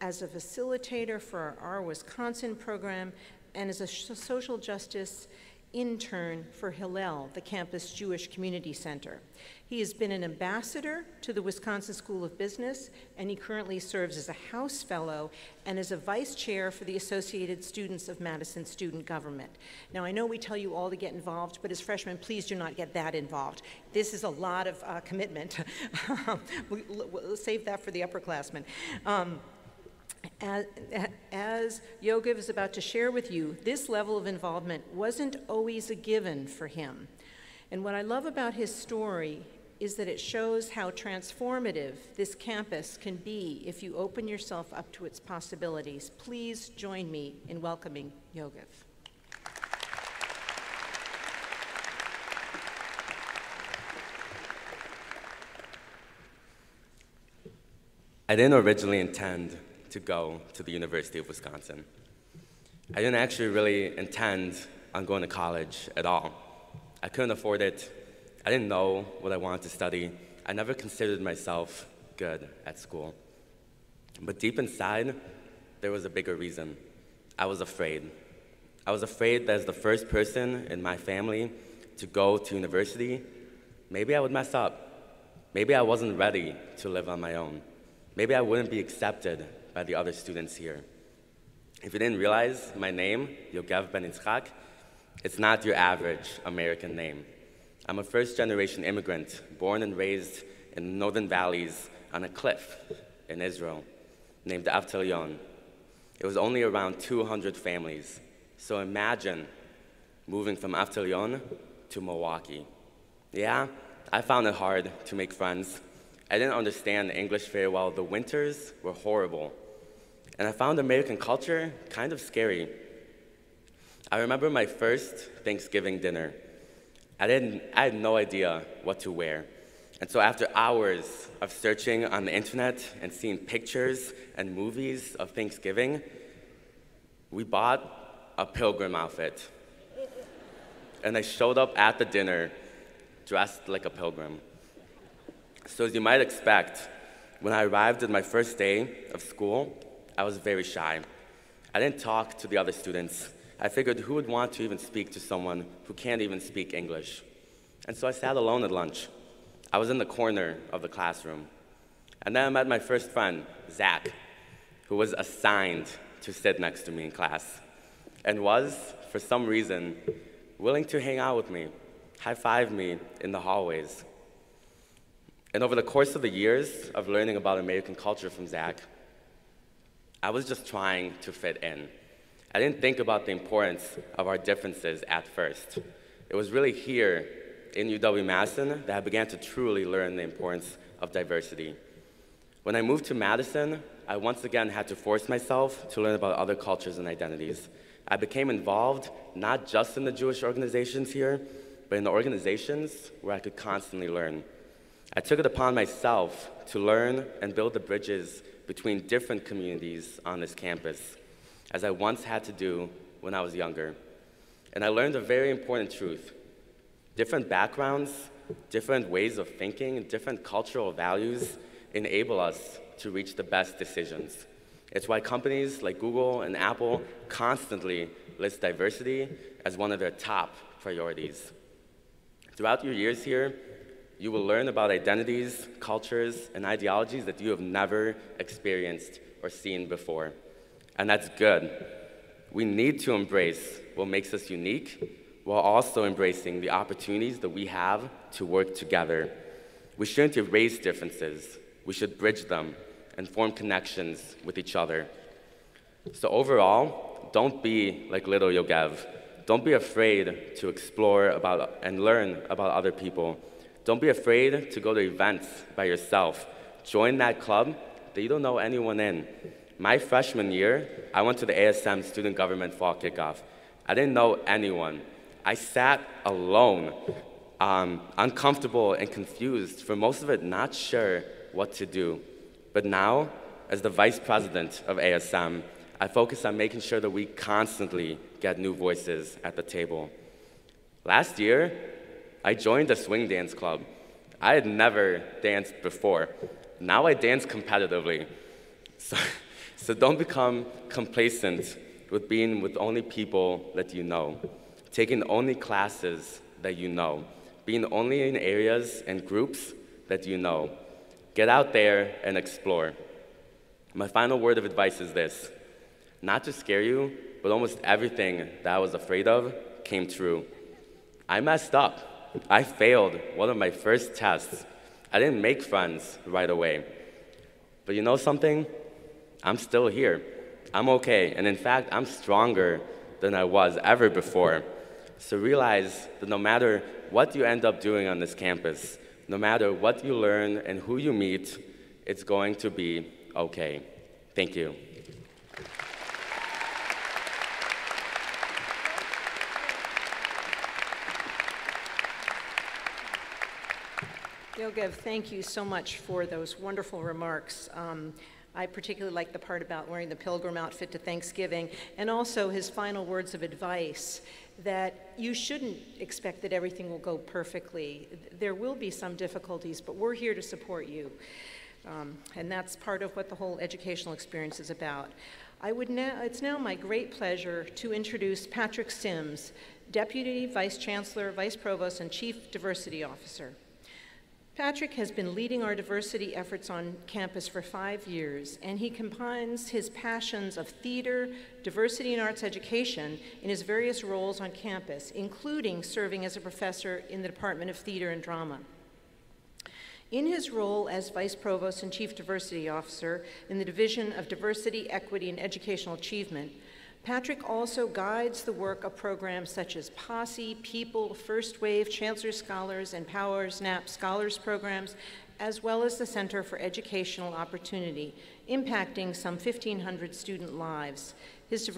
as a facilitator for our Wisconsin program, and as a social justice intern for Hillel, the campus Jewish Community Center. He has been an ambassador to the Wisconsin School of Business, and he currently serves as a House Fellow and as a Vice Chair for the Associated Students of Madison Student Government. Now, I know we tell you all to get involved, but as freshmen, please do not get that involved. This is a lot of commitment. We'll save that for the upperclassmen. As Yogev is about to share with you, this level of involvement wasn't always a given for him. And what I love about his story is that it shows how transformative this campus can be if you open yourself up to its possibilities. Please join me in welcoming Yogev. I didn't originally intend to go to the University of Wisconsin. I didn't actually really intend on going to college at all. I couldn't afford it. I didn't know what I wanted to study. I never considered myself good at school. But deep inside, there was a bigger reason. I was afraid. I was afraid that as the first person in my family to go to university, maybe I would mess up. Maybe I wasn't ready to live on my own. Maybe I wouldn't be accepted by the other students here. If you didn't realize, my name, Yogev Ben Yitzchak, it's not your average American name. I'm a first-generation immigrant, born and raised in the northern valleys on a cliff in Israel, named Avtalion. It was only around 200 families. So imagine moving from Avtalion to Milwaukee. Yeah, I found it hard to make friends. I didn't understand English very well. The winters were horrible. And I found American culture kind of scary. I remember my first Thanksgiving dinner. I had no idea what to wear. And so after hours of searching on the internet and seeing pictures and movies of Thanksgiving, we bought a pilgrim outfit. And I showed up at the dinner dressed like a pilgrim. So as you might expect, when I arrived at my first day of school, I was very shy. I didn't talk to the other students. I figured who would want to even speak to someone who can't even speak English? And so I sat alone at lunch. I was in the corner of the classroom. And then I met my first friend, Zach, who was assigned to sit next to me in class, and was, for some reason, willing to hang out with me, high-five me in the hallways. And over the course of the years of learning about American culture from Zach, I was just trying to fit in. I didn't think about the importance of our differences at first. It was really here in UW-Madison that I began to truly learn the importance of diversity. When I moved to Madison, I once again had to force myself to learn about other cultures and identities. I became involved not just in the Jewish organizations here, but in the organizations where I could constantly learn. I took it upon myself to learn and build the bridges between different communities on this campus, as I once had to do when I was younger. And I learned a very important truth. Different backgrounds, different ways of thinking, and different cultural values enable us to reach the best decisions. It's why companies like Google and Apple constantly list diversity as one of their top priorities. Throughout your years here, you will learn about identities, cultures, and ideologies that you have never experienced or seen before. And that's good. We need to embrace what makes us unique while also embracing the opportunities that we have to work together. We shouldn't erase differences. We should bridge them and form connections with each other. So overall, don't be like little Yogev. Don't be afraid to explore about and learn about other people. Don't be afraid to go to events by yourself. Join that club that you don't know anyone in. My freshman year, I went to the ASM Student Government Fall Kickoff. I didn't know anyone. I sat alone, uncomfortable and confused, for most of it not sure what to do. But now, as the vice president of ASM, I focus on making sure that we constantly get new voices at the table. Last year, I joined a swing dance club. I had never danced before. Now I dance competitively. So don't become complacent with being with only people that you know, taking only classes that you know, being only in areas and groups that you know. Get out there and explore. My final word of advice is this: not to scare you, but almost everything that I was afraid of came true. I messed up. I failed one of my first tests. I didn't make friends right away. But you know something? I'm still here. I'm okay, and in fact, I'm stronger than I was ever before. So realize that no matter what you end up doing on this campus, no matter what you learn and who you meet, it's going to be okay. Thank you. Yogev, thank you so much for those wonderful remarks. I particularly like the part about wearing the pilgrim outfit to Thanksgiving, and also his final words of advice that you shouldn't expect that everything will go perfectly. There will be some difficulties, but we're here to support you. And that's part of what the whole educational experience is about. It's now my great pleasure to introduce Patrick Sims, Deputy Vice Chancellor, Vice Provost, and Chief Diversity Officer. Patrick has been leading our diversity efforts on campus for 5 years, and he combines his passions of theater, diversity and arts education in his various roles on campus, including serving as a professor in the Department of Theater and Drama. In his role as Vice Provost and Chief Diversity Officer in the Division of Diversity, Equity, and Educational Achievement, Patrick also guides the work of programs such as Posse, People, First Wave, Chancellor Scholars, and Powers Knapp Scholars programs, as well as the Center for Educational Opportunity, impacting some 1,500 student lives. His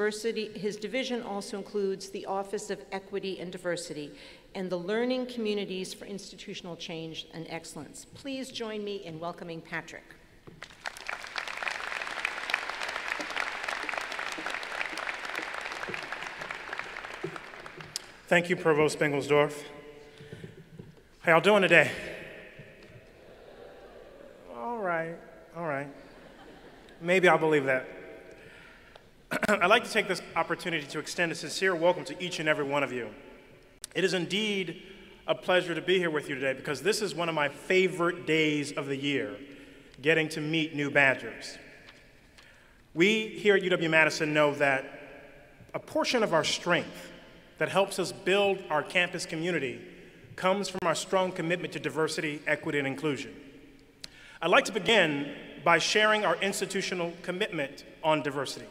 division also includes the Office of Equity and Diversity and the Learning Communities for Institutional Change and Excellence. Please join me in welcoming Patrick. Thank you, Provost Bengelsdorf. How y'all doing today? All right. Maybe I'll believe that. I'd like to take this opportunity to extend a sincere welcome to each and every one of you. It is indeed a pleasure to be here with you today because this is one of my favorite days of the year, getting to meet new Badgers. We here at UW-Madison know that a portion of our strength that helps us build our campus community comes from our strong commitment to diversity, equity, and inclusion. I'd like to begin by sharing our institutional commitment on diversity.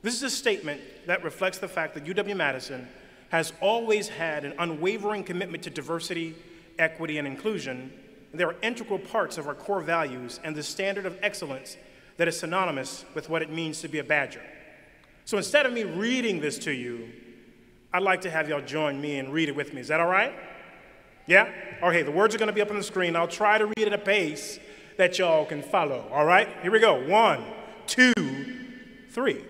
This is a statement that reflects the fact that UW-Madison has always had an unwavering commitment to diversity, equity, and inclusion. They are integral parts of our core values and the standard of excellence that is synonymous with what it means to be a Badger. So instead of me reading this to you, I'd like to have y'all join me and read it with me. Is that all right? Yeah? Okay, the words are going to be up on the screen. I'll try to read at a pace that y'all can follow. All right? Here we go. 1, 2, 3.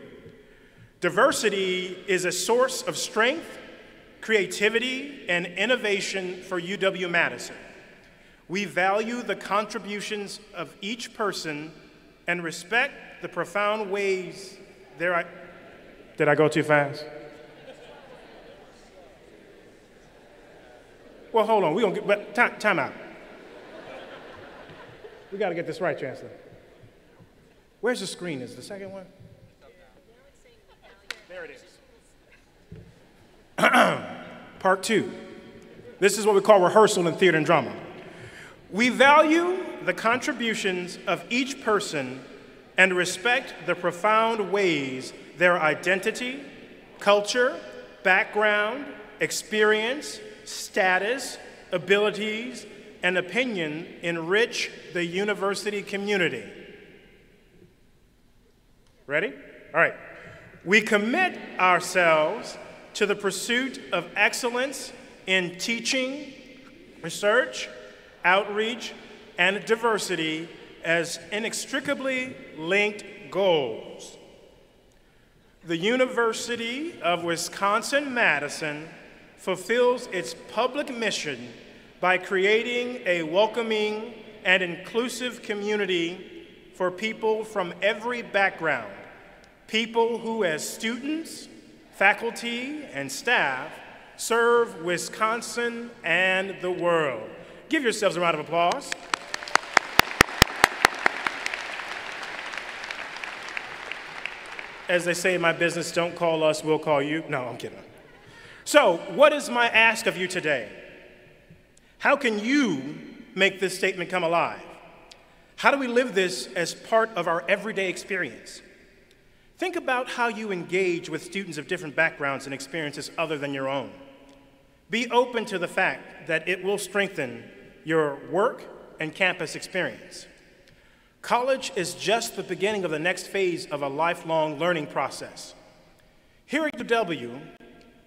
Diversity is a source of strength, creativity, and innovation for UW-Madison. We value the contributions of each person and respect the profound ways Did I go too fast? Well, hold on. We're going to get, time out. We got to get this right, Chancellor. Where's the screen? Is the second one? There it is. Part 2. This is what we call rehearsal in theater and drama. We value the contributions of each person and respect the profound ways their identity, culture, background, experience, status, abilities, and opinion enrich the university community. Ready? All right. We commit ourselves to the pursuit of excellence in teaching, research, outreach, and diversity as inextricably linked goals. The University of Wisconsin-Madison fulfills its public mission by creating a welcoming and inclusive community for people from every background, people who as students, faculty, and staff serve Wisconsin and the world. Give yourselves a round of applause. As they say in my business, don't call us, we'll call you. No, I'm kidding. So, what is my ask of you today? How can you make this statement come alive? How do we live this as part of our everyday experience? Think about how you engage with students of different backgrounds and experiences other than your own. Be open to the fact that it will strengthen your work and campus experience. College is just the beginning of the next phase of a lifelong learning process. Here at UW,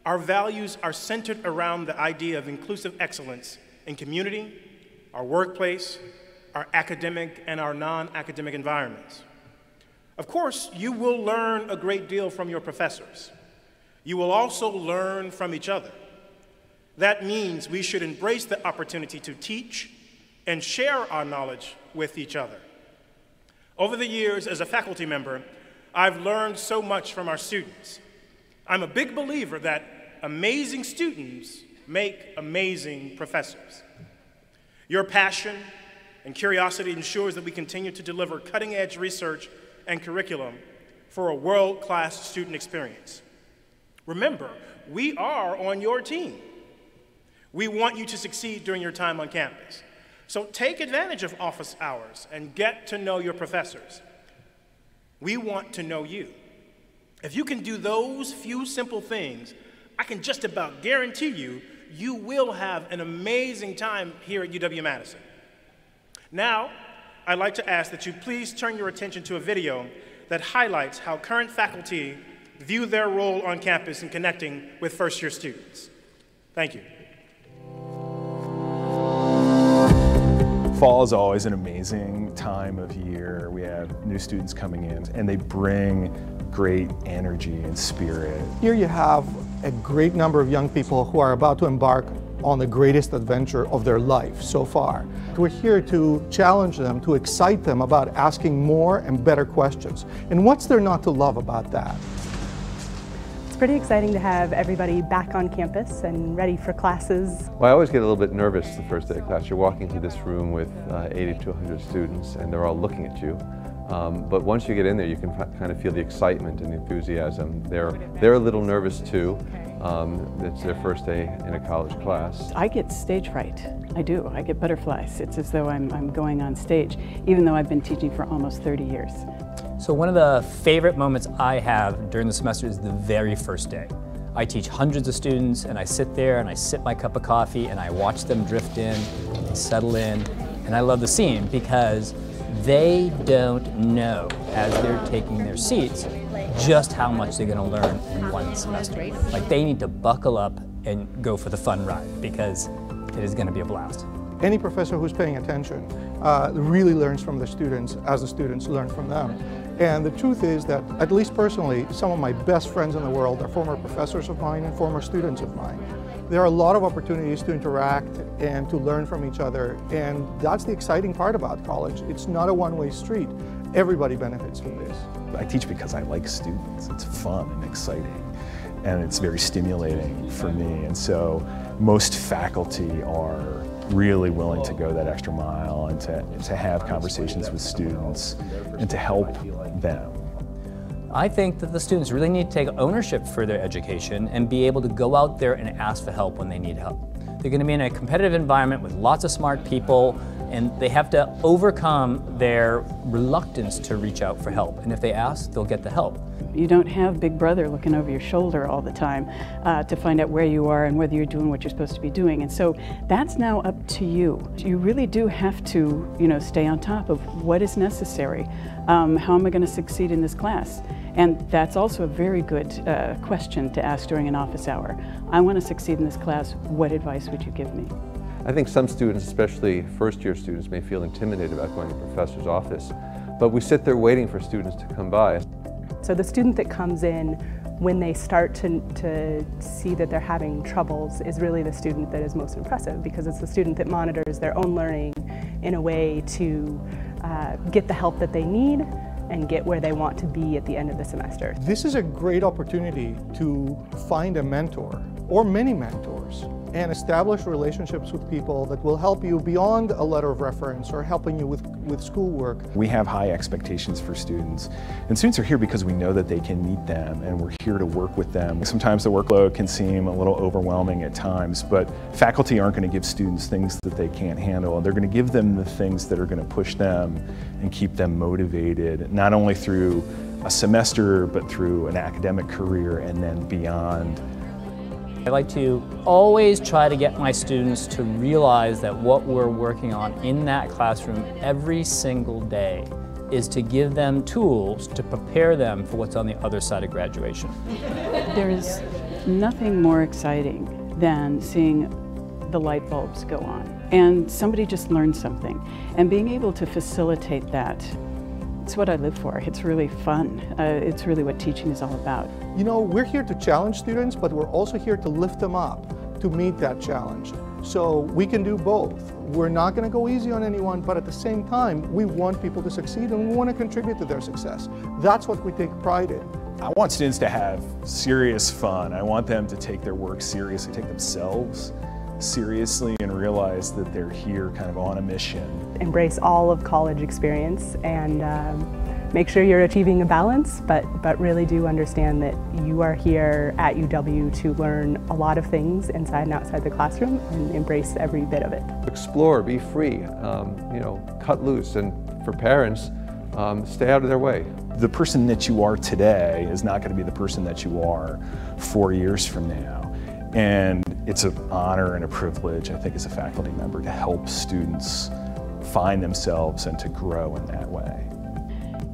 our values are centered around the idea of inclusive excellence in community, our workplace, our academic and our non-academic environments. Of course, you will learn a great deal from your professors. You will also learn from each other. That means we should embrace the opportunity to teach and share our knowledge with each other. Over the years, as a faculty member, I've learned so much from our students. I'm a big believer that amazing students make amazing professors. Your passion and curiosity ensures that we continue to deliver cutting-edge research and curriculum for a world-class student experience. Remember, we are on your team. We want you to succeed during your time on campus. So take advantage of office hours and get to know your professors. We want to know you. If you can do those few simple things, I can just about guarantee you, you will have an amazing time here at UW-Madison. Now, I'd like to ask that you please turn your attention to a video that highlights how current faculty view their role on campus in connecting with first-year students. Thank you. Fall is always an amazing time of year. We have new students coming in, and they bring great energy and spirit. Here you have a great number of young people who are about to embark on the greatest adventure of their life so far. We're here to challenge them, to excite them about asking more and better questions. And what's there not to love about that? It's pretty exciting to have everybody back on campus and ready for classes. Well, I always get a little bit nervous the first day of class. You're walking through this room with 80 to 100 students, and they're all looking at you. But once you get in there, you can kind of feel the excitement and the enthusiasm. They're a little nervous too. It's their first day in a college class. I get stage fright. I do. I get butterflies. It's as though I'm going on stage, even though I've been teaching for almost 30 years. So one of the favorite moments I have during the semester is the very first day. I teach hundreds of students, and I sit there and I sip my cup of coffee and I watch them drift in, they settle in, and I love the scene because they don't know as they're taking their seats just how much they're going to learn in one semester. Like, they need to buckle up and go for the fun ride because it is going to be a blast. Any professor who's paying attention really learns from the students as the students learn from them. And the truth is that, at least personally, some of my best friends in the world are former professors of mine and former students of mine. There are a lot of opportunities to interact and to learn from each other, and that's the exciting part about college. It's not a one-way street. Everybody benefits from this. I teach because I like students. It's fun and exciting, and it's very stimulating for me. And so most faculty are really willing to go that extra mile and to have conversations with students and to help them. I think that the students really need to take ownership for their education and be able to go out there and ask for help when they need help. They're going to be in a competitive environment with lots of smart people, and they have to overcome their reluctance to reach out for help. And if they ask, they'll get the help. You don't have Big Brother looking over your shoulder all the time to find out where you are and whether you're doing what you're supposed to be doing. And so that's now up to you. You really do have to, stay on top of what is necessary. How am I going to succeed in this class? And that's also a very good question to ask during an office hour. I want to succeed in this class. What advice would you give me? I think some students, especially first-year students, may feel intimidated about going to the professor's office. But we sit there waiting for students to come by. So the student that comes in when they start to see that they're having troubles is really the student that is most impressive, because it's the student that monitors their own learning in a way to get the help that they need and get where they want to be at the end of the semester. This is a great opportunity to find a mentor or many mentors and establish relationships with people that will help you beyond a letter of reference or helping you with schoolwork. We have high expectations for students, and students are here because we know that they can meet them, and we're here to work with them. Sometimes the workload can seem a little overwhelming at times, but faculty aren't going to give students things that they can't handle. They're going to give them the things that are going to push them and keep them motivated, not only through a semester, but through an academic career and then beyond. I like to always try to get my students to realize that what we're working on in that classroom every single day is to give them tools to prepare them for what's on the other side of graduation. There's nothing more exciting than seeing the light bulbs go on and somebody just learned something, and being able to facilitate that. It's what I live for. It's really fun. It's really what teaching is all about. We're here to challenge students, but we're also here to lift them up to meet that challenge. So we can do both. We're not going to go easy on anyone, but at the same time, we want people to succeed and we want to contribute to their success. That's what we take pride in. I want students to have serious fun. I want them to take their work seriously, take themselves seriously and realize that they're here kind of on a mission. Embrace all of college experience and make sure you're achieving a balance, but really do understand that you are here at UW to learn a lot of things inside and outside the classroom and embrace every bit of it. Explore, be free, cut loose, and for parents, stay out of their way. The person that you are today is not going to be the person that you are 4 years from now. And it's an honor and a privilege, I think, as a faculty member to help students find themselves and to grow in that way.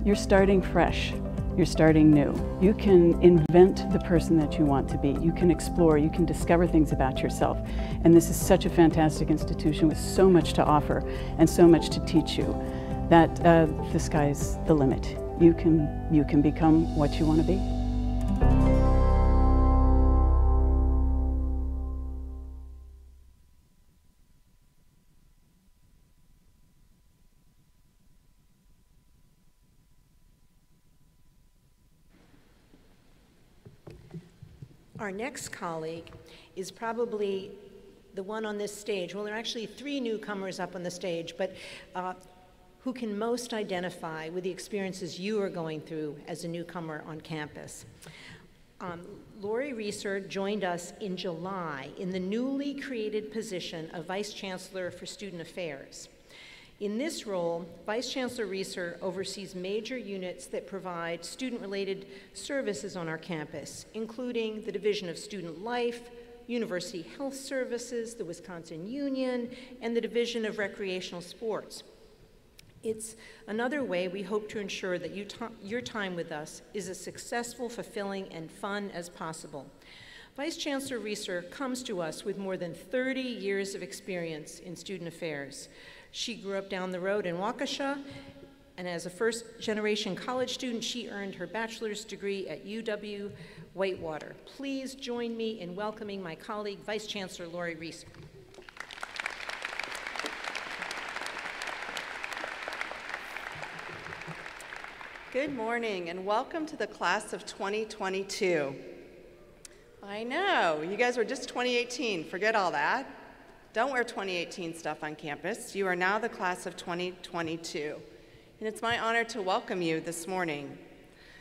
You're starting fresh. You're starting new. You can invent the person that you want to be. You can explore, you can discover things about yourself. And this is such a fantastic institution with so much to offer and so much to teach you that the sky's the limit. You can become what you want to be. Our next colleague is probably the one on this stage. Well, there are actually 3 newcomers up on the stage, but who can most identify with the experiences you are going through as a newcomer on campus. Lori Reeser joined us in July in the newly created position of Vice Chancellor for Student Affairs. In this role, Vice Chancellor Reeser oversees major units that provide student-related services on our campus, including the Division of Student Life, University Health Services, the Wisconsin Union, and the Division of Recreational Sports. It's another way we hope to ensure that your time with us is as successful, fulfilling, and fun as possible. Vice Chancellor Reeser comes to us with more than 30 years of experience in student affairs. She grew up down the road in Waukesha, and as a first-generation college student, she earned her bachelor's degree at UW-Whitewater. Please join me in welcoming my colleague, Vice Chancellor Lori Reeser. Good morning, and welcome to the class of 2022. I know, you guys were just 2018, forget all that. Don't wear 2018 stuff on campus. You are now the class of 2022. And it's my honor to welcome you this morning.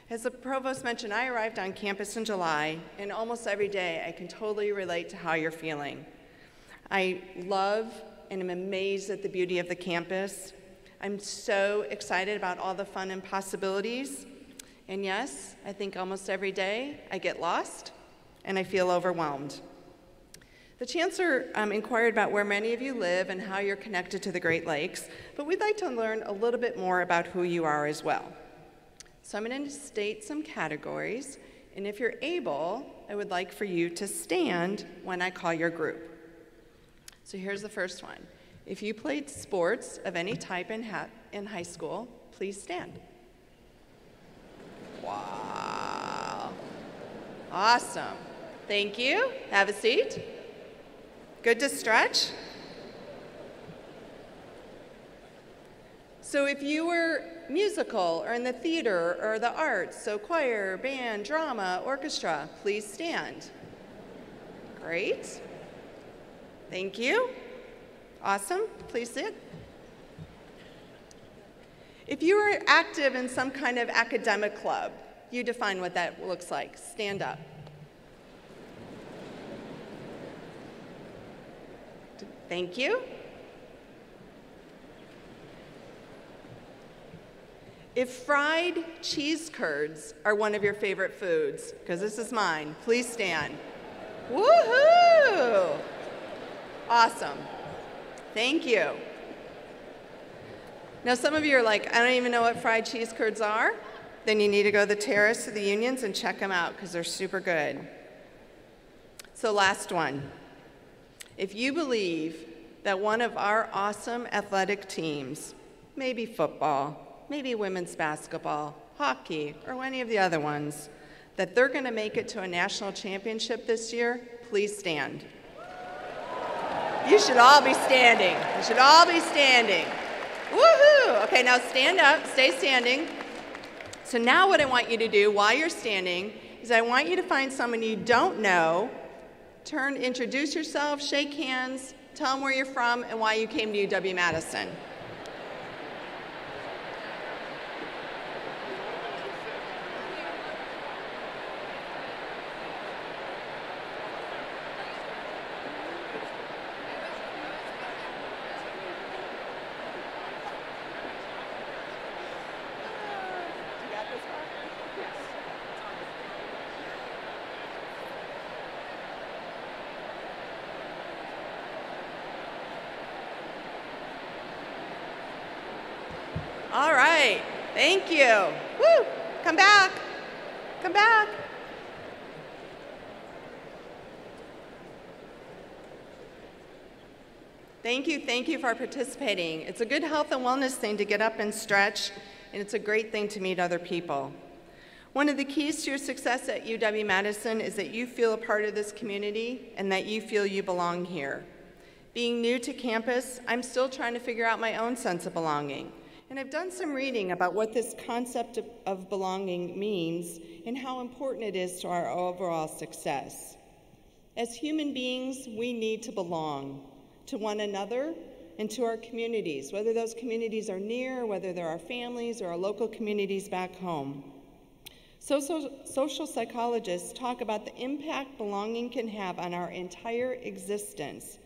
As the provost mentioned, I arrived on campus in July, and almost every day I can totally relate to how you're feeling. I love and am amazed at the beauty of the campus. I'm so excited about all the fun and possibilities. And yes, I think almost every day I get lost and I feel overwhelmed. The Chancellor inquired about where many of you live and how you're connected to the Great Lakes, but we'd like to learn a little bit more about who you are as well. So I'm going to state some categories, and if you're able, I would like for you to stand when I call your group. So here's the first one. If you played sports of any type in high school, please stand. Wow. Awesome. Thank you. Have a seat. Good to stretch. So if you were musical or in the theater or the arts, so choir, band, drama, orchestra, please stand. Great. Thank you. Awesome. Please sit. If you were active in some kind of academic club, you define what that looks like. Stand up. Thank you. If fried cheese curds are one of your favorite foods, because this is mine, please stand. Woohoo! Awesome. Thank you. Now some of you are like, I don't even know what fried cheese curds are. Then you need to go to the terrace of the Unions and check them out because they're super good. So last one. If you believe that one of our awesome athletic teams, maybe football, maybe women's basketball, hockey, or any of the other ones, that they're going to make it to a national championship this year, please stand. You should all be standing. You should all be standing. Woohoo! Okay, now stand up, stay standing. So now what I want you to do while you're standing is I want you to find someone you don't know Introduce yourself, shake hands, tell them where you're from and why you came to UW-Madison. All right, thank you. Woo, come back, come back. Thank you for participating. It's a good health and wellness thing to get up and stretch, and it's a great thing to meet other people. One of the keys to your success at UW-Madison is that you feel a part of this community and that you feel you belong here. Being new to campus, I'm still trying to figure out my own sense of belonging. And I've done some reading about what this concept of belonging means and how important it is to our overall success. As human beings, we need to belong to one another and to our communities, whether those communities are near, whether they're our families or our local communities back home. Social psychologists talk about the impact belonging can have on our entire existence.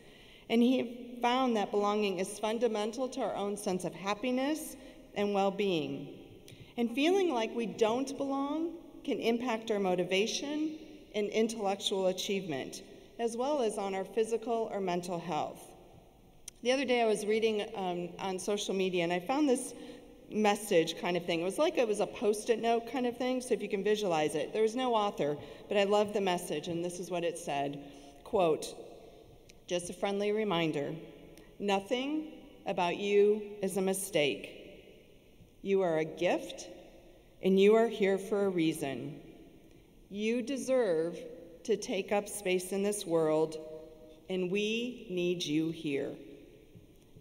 And he found that belonging is fundamental to our own sense of happiness and well-being. And feeling like we don't belong can impact our motivation and intellectual achievement, as well as on our physical or mental health. The other day I was reading on social media and I found this message kind of thing. It was a Post-it note kind of thing, so if you can visualize it. There was no author, but I love the message, and this is what it said. Quote, "Just a friendly reminder, nothing about you is a mistake. You are a gift, and you are here for a reason. You deserve to take up space in this world, and we need you here.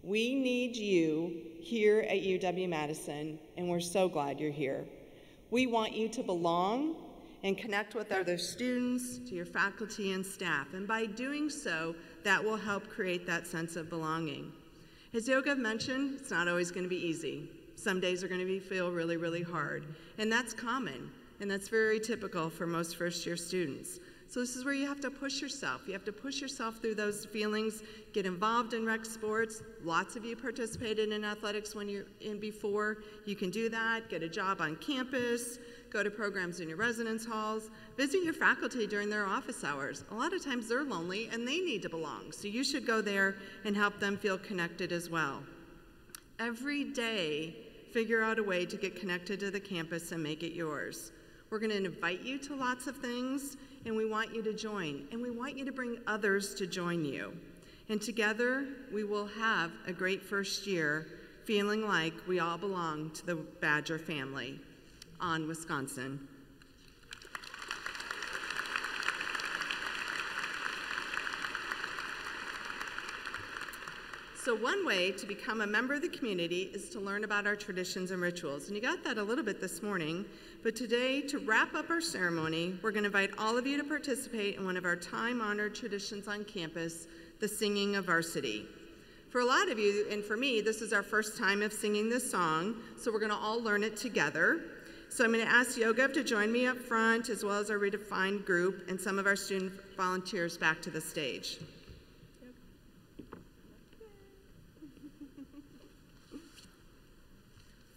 We need you here at UW-Madison, and we're so glad you're here. We want you to belong and connect with other students, to your faculty and staff, and by doing so, that will help create that sense of belonging. As Yoga mentioned, it's not always going to be easy. Some days are going to feel really, really hard, and that's common, and that's very typical for most first-year students. So this is where you have to push yourself. You have to push yourself through those feelings, get involved in rec sports. Lots of you participated in athletics when you're in before. You can do that, get a job on campus, go to programs in your residence halls, visit your faculty during their office hours. A lot of times they're lonely and they need to belong, so you should go there and help them feel connected as well. Every day, figure out a way to get connected to the campus and make it yours. We're going to invite you to lots of things, and we want you to join, and we want you to bring others to join you. And together, we will have a great first year, feeling like we all belong to the Badger family. On Wisconsin. So one way to become a member of the community is to learn about our traditions and rituals. And you got that a little bit this morning, but today, to wrap up our ceremony, we're going to invite all of you to participate in one of our time-honored traditions on campus, the singing of varsity. For a lot of you, and for me, this is our first time of singing this song, so we're going to all learn it together. So I'm going to ask Yogev to join me up front, as well as our redefined group and some of our student volunteers back to the stage.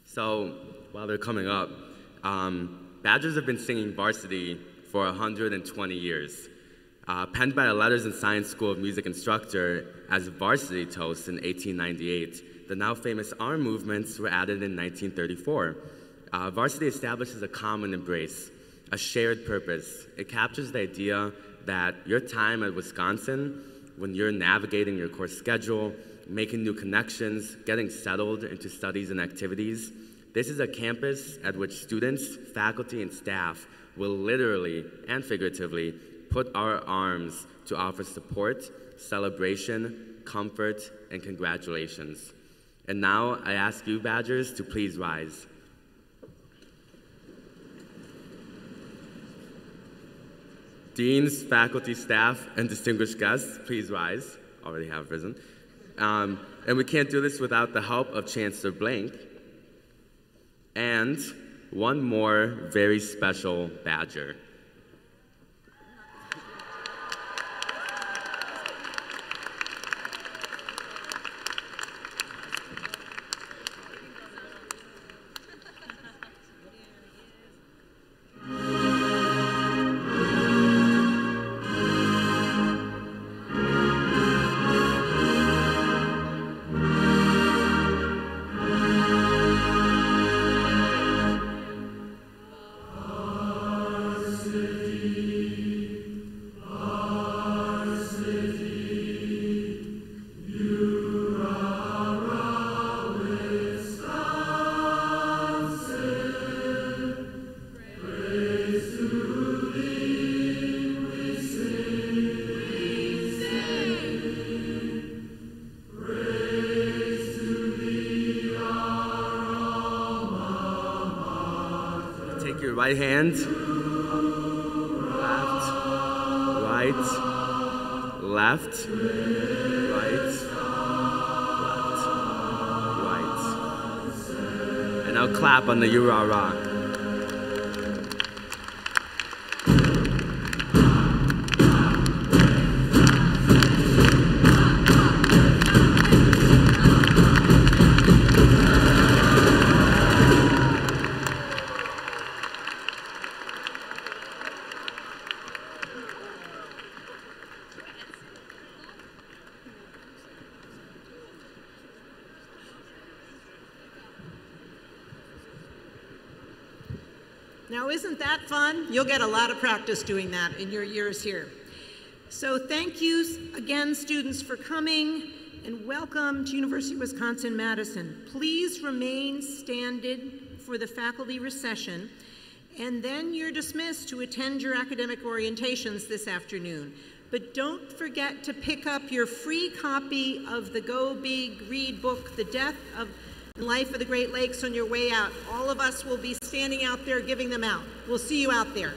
So while they're coming up, Badgers have been singing varsity for 120 years. Penned by a Letters and Science School of Music instructor as varsity toast in 1898, the now famous arm movements were added in 1934. Varsity establishes a common embrace, a shared purpose. It captures the idea that your time at Wisconsin, when you're navigating your course schedule, making new connections, getting settled into studies and activities, this is a campus at which students, faculty, and staff will literally and figuratively put our arms to offer support, celebration, comfort, and congratulations. And now I ask you, Badgers, to please rise. deans, faculty, staff, and distinguished guests, please rise. Already have risen. And we can't do this without the help of Chancellor Blank and one more very special Badger. Take your right hand, left, right, left, right, left, right. And now clap on the you-ra-ra. Now, isn't that fun? You'll get a lot of practice doing that in your years here. So thank you again, students, for coming, and welcome to University of Wisconsin-Madison. Please remain standing for the faculty recession, and then you're dismissed to attend your academic orientations this afternoon. But don't forget to pick up your free copy of the Go Big Read book, The Death of Life of the Great Lakes, on your way out. All of us will be standing out there giving them out. We'll see you out there.